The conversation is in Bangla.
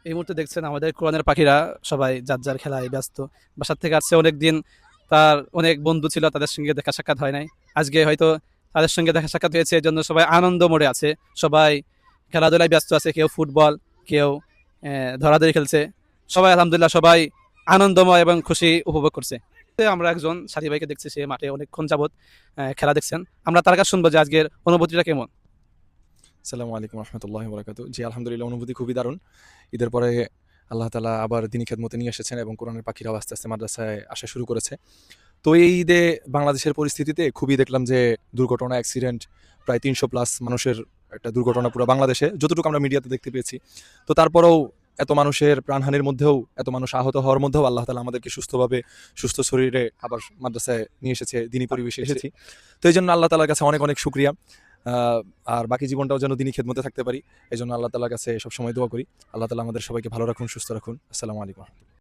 এই মুহূর্তে দেখছেন আমাদের কোরআনের পাখিরা সবাই যার যার খেলায় ব্যস্ত। বাসার থেকে আসছে অনেক দিন, তার অনেক বন্ধু ছিল, তাদের সঙ্গে দেখা সাক্ষাৎ হয় নাই। আজকে হয়তো তাদের সঙ্গে দেখা সাক্ষাৎ হয়েছে, এর জন্য সবাই আনন্দ মোড়ে আছে। সবাই খেলাধুলায় ব্যস্ত আছে, কেউ ফুটবল, কেউ ধরাধরি খেলছে। সবাই আলহামদুলিল্লাহ সবাই আনন্দময় এবং খুশি উপভোগ করছে। আমরা একজন সাথী ভাইকে দেখছি, সে মাঠে অনেকক্ষণ যাবত খেলা দেখছেন। আমরা তার কাছে শুনবো যে আজকের অনুভূতিটা কেমন। আসসালামু আলাইকুম রহমতুল্লাহি বরাকাতু। জি, আলহামদুলিল্লাহ অনুভূতি খুবই দারুণ। ঈদের পরে আল্লাহ তাআলা আবার দিনী খেদমতে নিয়ে এসেছেন এবং কোরআনের পাখিরাও আস্তে, আস্তে মাদ্রাসায় আসা শুরু করেছে। তো এই ঈদে বাংলাদেশের পরিস্থিতিতে খুবই দেখলাম যে দুর্ঘটনা, অ্যাক্সিডেন্ট প্রায় ৩০০ প্লাস মানুষের একটা দুর্ঘটনা পুরো বাংলাদেশে যতটুকু আমরা মিডিয়াতে দেখতে পেয়েছি। তো তারপরেও এত মানুষের প্রাণহানির মধ্যেও, এত মানুষ আহত হওয়ার মধ্যেও আল্লাহ তাআলা আমাদেরকে সুস্থভাবে, সুস্থ শরীরে আবার মাদ্রাসায় নিয়ে এসেছে, দিনী পরিবেশে এসেছি। তো এইজন্য আল্লাহ তাআলার কাছে অনেক, অনেক শুকরিয়া। আ আর বাকি জীবনটাও যেন দিনী খেদমতে থাকতে পারি। এজন্য আল্লাহ তাআলার কাছে সবসময় দোয়া করি। আল্লাহ তাআলা আমাদের সবাইকে ভালো রাখুন, সুস্থ রাখুন। আসসালামু আলাইকুম।